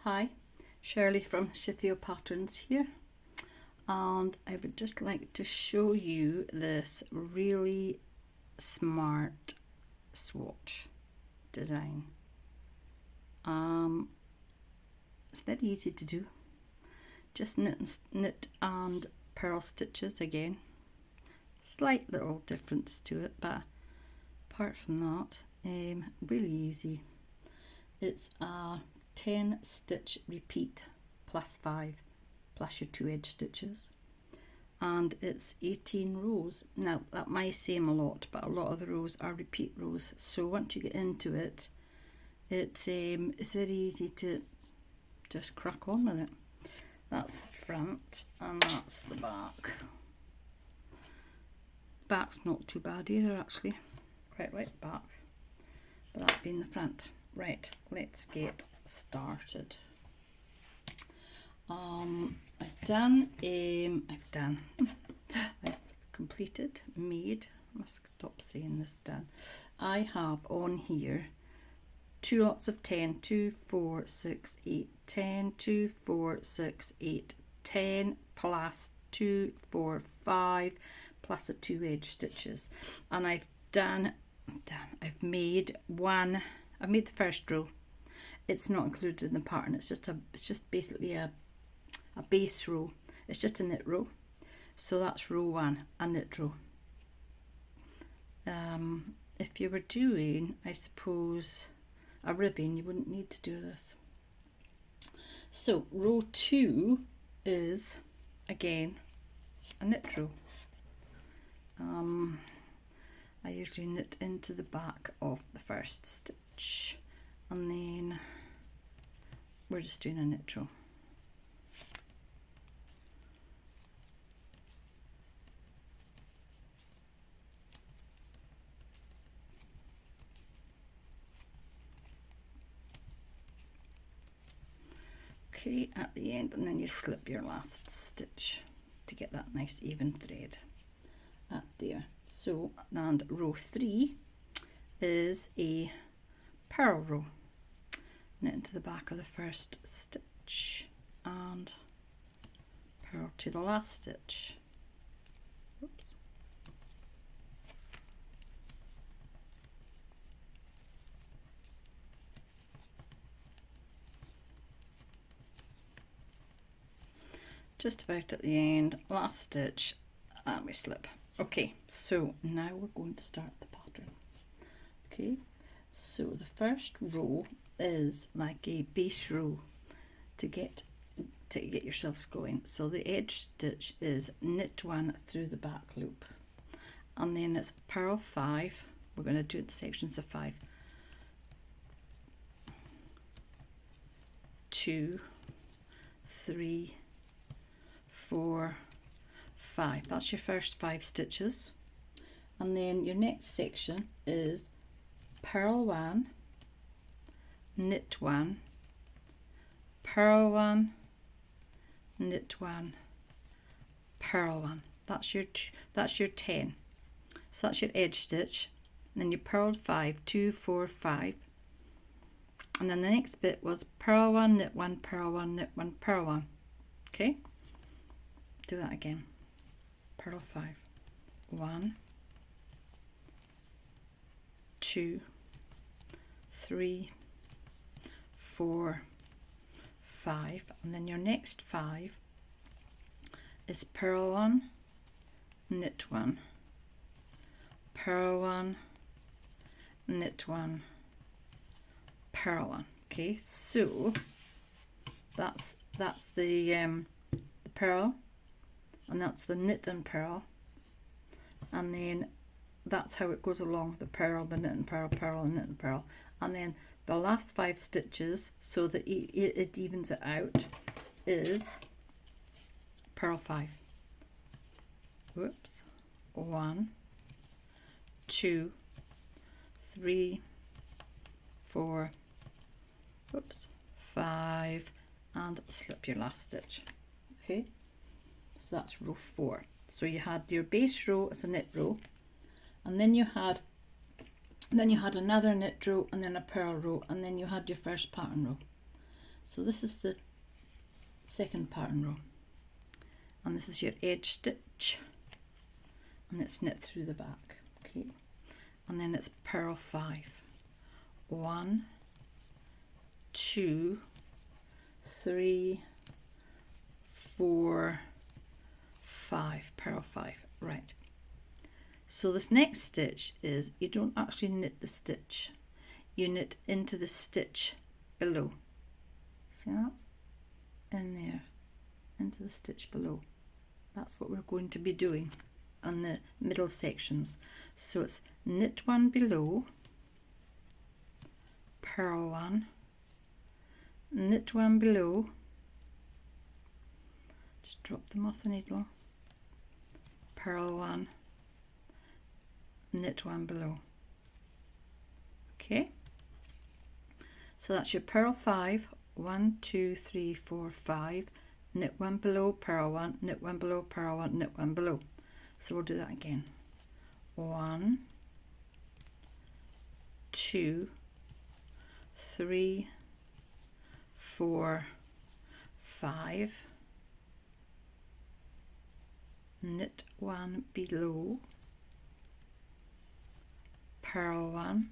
Hi, Shirley from ShiFio Patterns here, and I would just like to show you this really smart swatch design. It's very easy to do, just knit and purl stitches again. Slight little difference to it, but apart from that, really easy. It's a 10 stitch repeat plus 5 plus your 2 edge stitches, and it's 18 rows. Now that might seem a lot, but a lot of the rows are repeat rows, so once you get into it, it's very easy to just crack on with it. That's the front and that's the back. Back's not too bad either, actually. Quite like the back, but that being the front. Right, let's get started. I've completed, made, I must stop saying this, done. I have on here 2 lots of 10, 2, 4, 6, 8, 10, 2, 4, 6, 8, 10 plus 2, 4, 5 plus the 2 edge stitches, and I've made the first row. It's not included in the pattern. It's just basically a base row. It's just a knit row. So that's row 1, a knit row. If you were doing, I suppose, a ribbing, you wouldn't need to do this. So row 2 is again a knit row. I usually knit into the back of the first stitch, and then we're just doing a knit row. Okay, at the end, and then you slip your last stitch to get that nice even thread at there. So, and row 3 is a purl row. Knit into the back of the first stitch and purl to the last stitch. Oops. Just about at the end, last stitch, and we slip. Okay, so now we're going to start the pattern. Okay, so the first row is like a base row to get yourselves going. So the edge stitch is knit 1 through the back loop, and then it's purl 5. We're going to do it in sections of 5. 2, 3, 4, 5. That's your first 5 stitches, and then your next section is purl 1, knit 1, purl 1, knit 1, purl 1. That's your 10. So that's your edge stitch. And then you purled 5, 2, 4, 5, and then the next bit was purl 1, knit 1, purl 1, knit 1, purl 1. Okay, do that again. Purl 5, 1, 2, 3, 4, 5, and then your next 5 is purl 1, knit 1, purl 1, knit 1, purl 1. Okay, so that's the purl, and that's the knit and purl, and then that's how it goes along, the purl, the knit and purl, purl and knit and purl, and then the last 5 stitches, so that it evens it out, is purl 5. Whoops. 1, 2, 3, 4, whoops, 5, and slip your last stitch. Okay, so that's row 4. So you had your base row as a knit row, and then you had another knit row, and then a purl row, and then you had your first pattern row. So this is the second pattern row, and this is your edge stitch, and it's knit through the back. Okay, and then it's purl 5. 1, 2, 3, 4, 5, purl 5. Right, so this next stitch is, you don't actually knit the stitch, you knit into the stitch below. See that? In there, into the stitch below. That's what we're going to be doing on the middle sections. So it's knit 1 below, purl 1, knit 1 below, just drop them off the needle, purl 1, knit 1 below. Okay, so that's your purl 5, 1, 2, 3, 4, 5, knit 1 below, purl 1, knit 1 below, purl 1, knit 1 below. So we'll do that again. 1, 2, 3, 4, 5, knit 1 below, purl 1,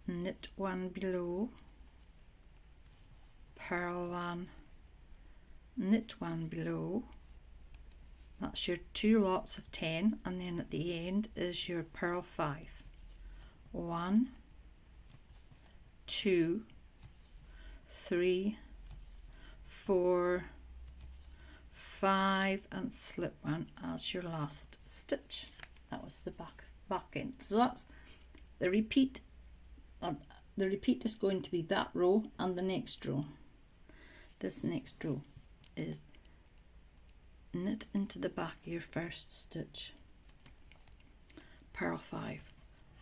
knit 1 below, purl 1, knit 1 below. That's your 2 lots of 10, and then at the end is your purl 5. 1, 2, 3, 4, 5, and slip 1 as your last stitch. That was the back end. So that's the repeat. The repeat is going to be that row and the next row. This next row is knit into the back of your first stitch, purl 5,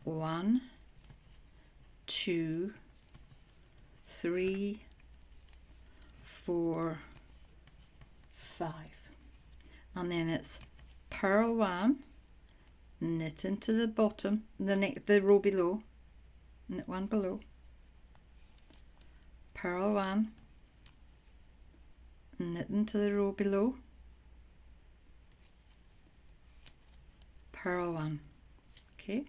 1, 2, 3, 4, 5, and then it's purl 1, knit into the bottom, the row below, knit 1 below, purl 1, knit into the row below, purl 1. Okay,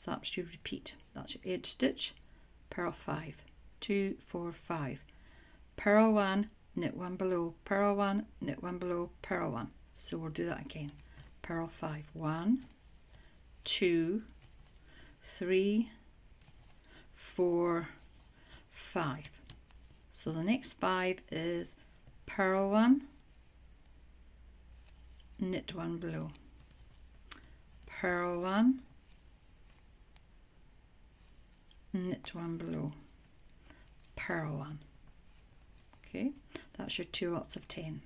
so that's your repeat. That's your edge stitch, purl 5, 2, 4, 5, purl 1, knit 1 below, purl 1, knit 1 below, purl 1. So we'll do that again. Purl 5, 1, 2, 3, 4, 5. So the next 5 is purl 1, knit 1 below, purl 1, knit 1 below, purl 1. Okay, that's your 2 lots of 10,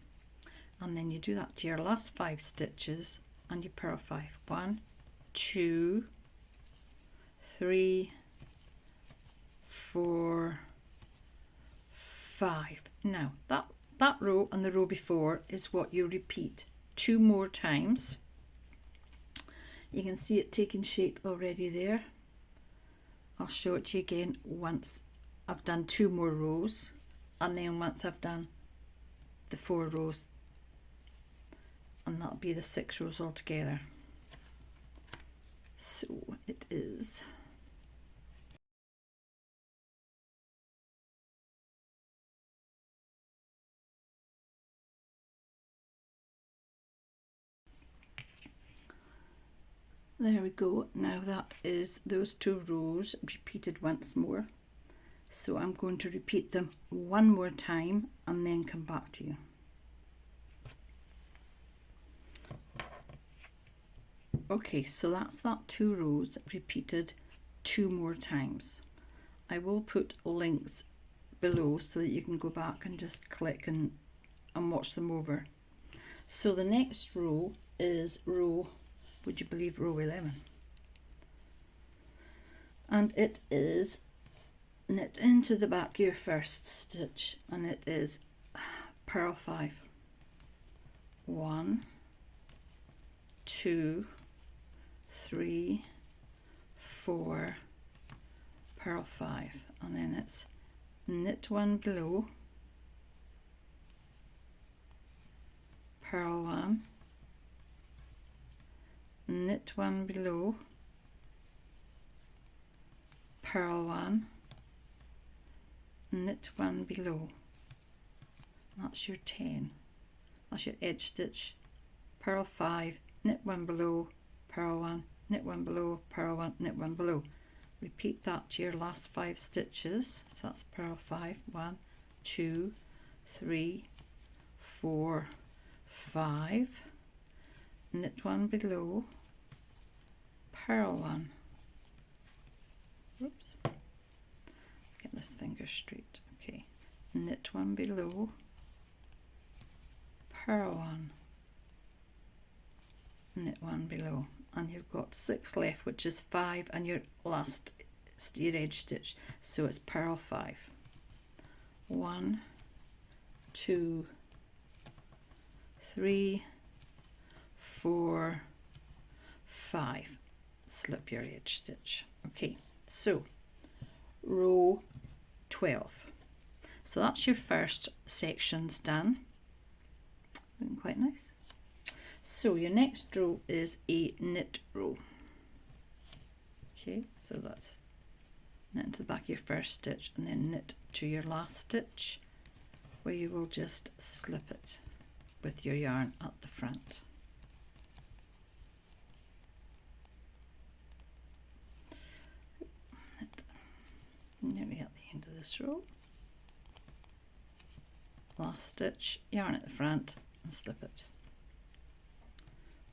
and then you do that to your last 5 stitches and you purl 5. 1, 2, 3, 4, 5. Now that row and the row before is what you repeat 2 more times. You can see it taking shape already there. I'll show it to you again once I've done 2 more rows, and then once I've done the 4 rows, and that'll be the 6 rows altogether. So it is there we go. Now that is those 2 rows repeated once more. So I'm going to repeat them 1 more time and then come back to you. Okay, so that's that 2 rows repeated 2 more times. I will put links below so that you can go back and just click and watch them over. So the next row is row, would you believe, row 11, and it is knit into the back of your first stitch, and it is purl 5, 1, 2, 3, 4, purl 5, and then it's knit one below, purl one, knit one below, purl one, knit one below. That's your 10. That's your edge stitch. Purl 5, knit one below, purl one, knit one below, purl one, knit one below. Repeat that to your last 5 stitches. So that's purl 5, 1, 2, 3, 4, 5, knit one below, purl one. Oops. Get this finger straight. Okay. Knit one below, purl one, knit one below, and you've got 6 left, which is 5 and your last your edge stitch. So it's purl 5, 1, 2, 3, 4, 5, slip your edge stitch. Okay, so row 12. So that's your first sections done. Looking quite nice. So your next row is a knit row. Okay, so that's knit into the back of your first stitch and then knit to your last stitch, where you will just slip it with your yarn at the front. Nearly at the end of this row. Last stitch, yarn at the front and slip it.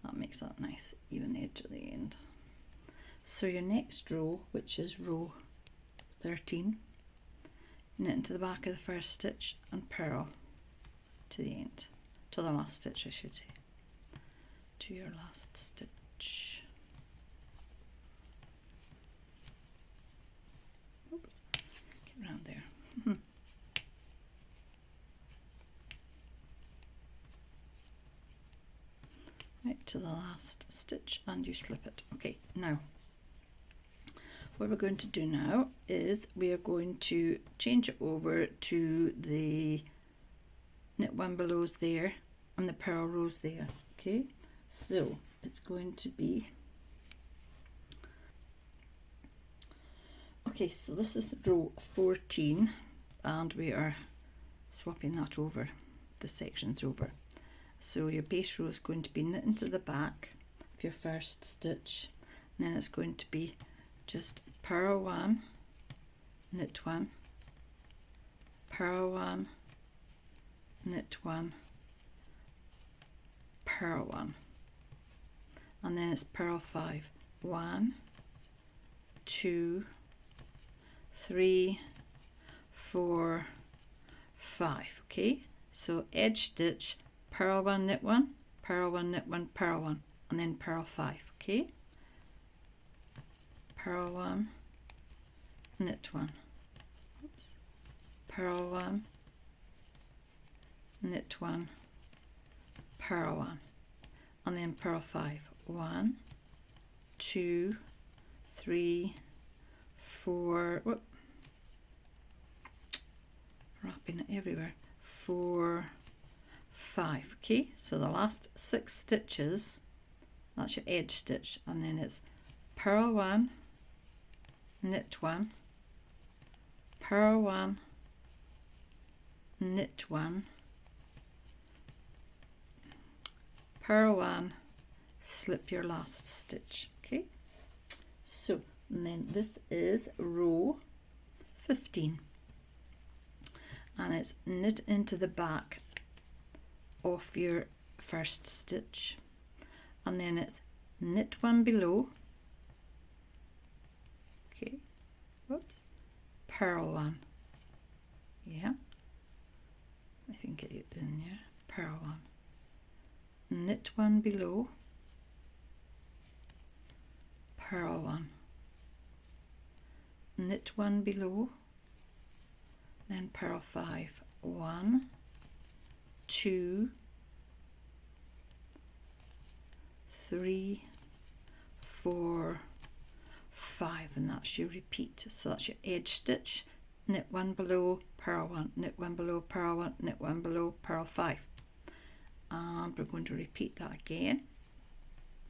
That makes that nice even edge at the end. So your next row, which is row 13, knit into the back of the first stitch and purl to the end, to the last stitch I should say, to your last stitch. Oops. Get around there. Right to the last stitch and you slip it. Okay, now what we're going to do now is we are going to change it over to the knit one belows there and the purl rows there. Okay, so it's going to be, okay, so this is row 14 and we are swapping that over, the sections over. So your base row is going to be knit into the back of your first stitch, and then it's going to be just purl one, knit one, purl one, knit one, purl one, and then it's purl 5, 1, 2, 3, 4, 5. Okay, so edge stitch, purl one, knit one, purl one, knit one, purl one, and then purl 5. Okay, purl one, knit one, oops, purl one, knit one, purl one, and then purl 5. 1, 2, 3, 4, whoop, wrapping it everywhere, 4, 5. Okay, so the last 6 stitches, that's your edge stitch, and then it's purl 1, knit 1, purl 1, knit 1, purl 1, slip your last stitch. Okay, so and then this is row 15 and it's knit into the back of your first stitch, and then it's knit one below, okay, whoops, purl one, yeah, I think get it in there, purl one, knit one below, purl one, knit one below, then purl 5, 1, 2, 3, 4, 5, and that's your repeat. So that's your edge stitch, knit 1 below, purl 1, knit 1 below, purl 1, knit 1 below, purl 5. And we're going to repeat that again.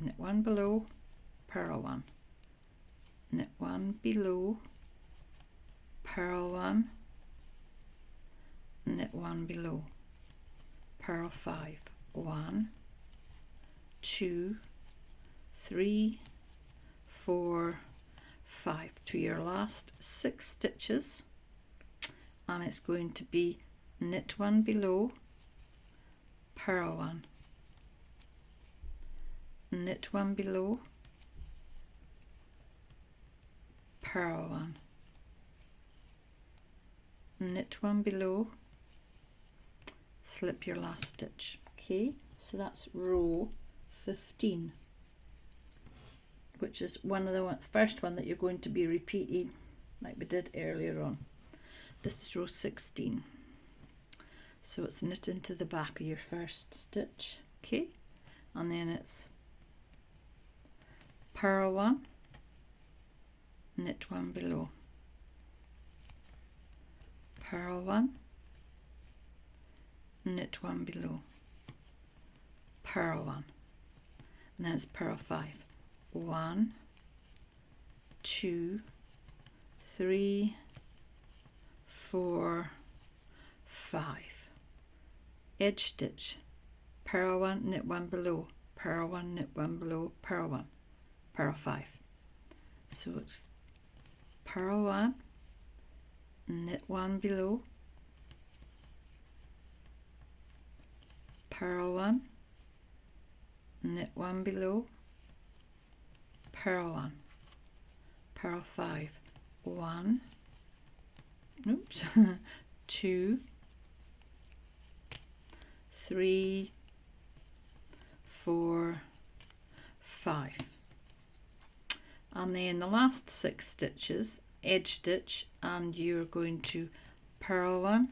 Knit 1 below, purl 1, knit 1 below, purl 1, knit 1 below, purl 5. 1, 2, 3, 4, 5 to your last 6 stitches, and it's going to be knit 1 below, purl 1, knit 1 below, purl 1, knit 1 below, slip your last stitch. Okay, so that's row 15, which is the first one that you're going to be repeating like we did earlier on. This is row 16, so it's knit into the back of your first stitch. Okay, and then it's purl 1, knit 1 below, purl 1, knit 1 below, purl 1, and then it's purl 5. 1, 2, 3, 4, 5. Edge stitch, purl 1, knit 1 below, purl 1, knit 1 below, purl 1, purl 5. So it's purl 1, knit 1 below, purl 1, knit 1 below, purl 1, purl 5. 1, oops, 2, 3, 4, 5. And then the last 6 stitches, edge stitch, and you're going to purl 1,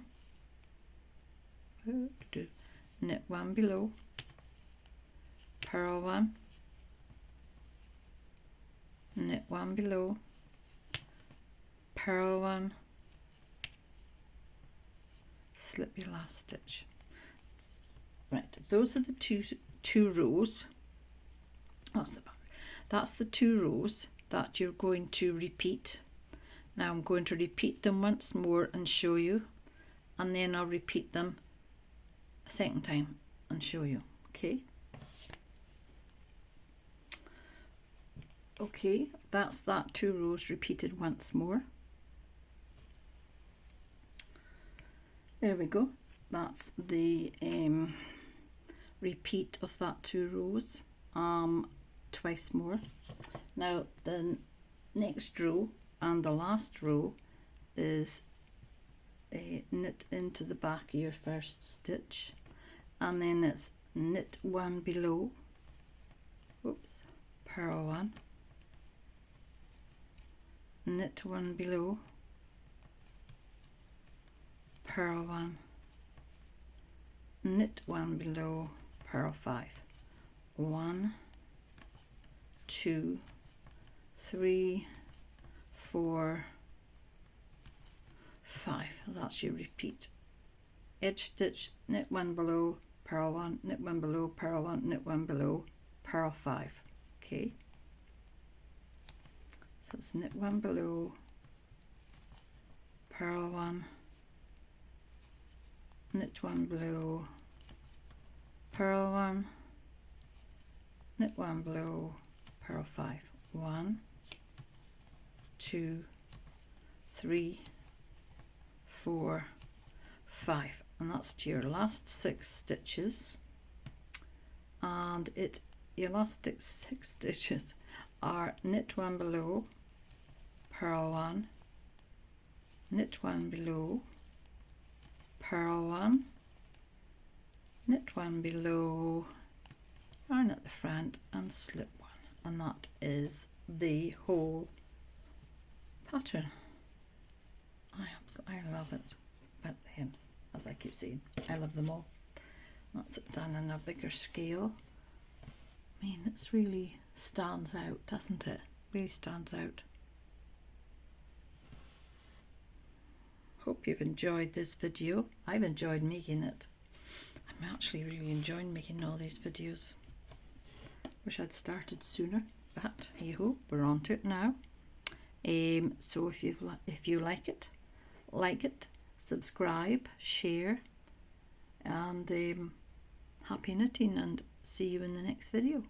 knit 1 below, purl 1, knit 1 below, purl 1, slip your last stitch. Right, those are the two rows. That's the 2 rows that you're going to repeat. Now I'm going to repeat them once more and show you, and then I'll repeat them a second time and show you. Okay. Okay, that's that 2 rows repeated once more. There we go. That's the repeat of that 2 rows twice more. Now the next row and the last row is knit into the back of your first stitch, and then it's knit 1 below, oops, purl 1, knit 1 below, purl 1, knit 1 below, purl 5. 1, 2, 3, 4, 5. That's your repeat. Edge stitch, knit 1 below, purl 1, knit 1 below, purl 1, knit 1 below, purl 5. Okay, so it's knit 1 below, purl 1, knit 1 below, purl 1, knit 1 below, purl 5. 1, 2, 3, 4, 5, and that's to your last 6 stitches. And your last 6 stitches are knit 1 below, purl 1, knit 1 below, purl 1, knit 1 below, yarn at the front and slip 1, and that is the whole pattern. I love it, but then, as I keep saying, I love them all. That's it done on a bigger scale. I mean, it's really stands out, doesn't it? Really stands out. Hope you've enjoyed this video. I've enjoyed making it. I'm actually really enjoying making all these videos. Wish I'd started sooner, but hey ho, we're on to it now. So if you like it, subscribe, share, and happy knitting, and see you in the next video.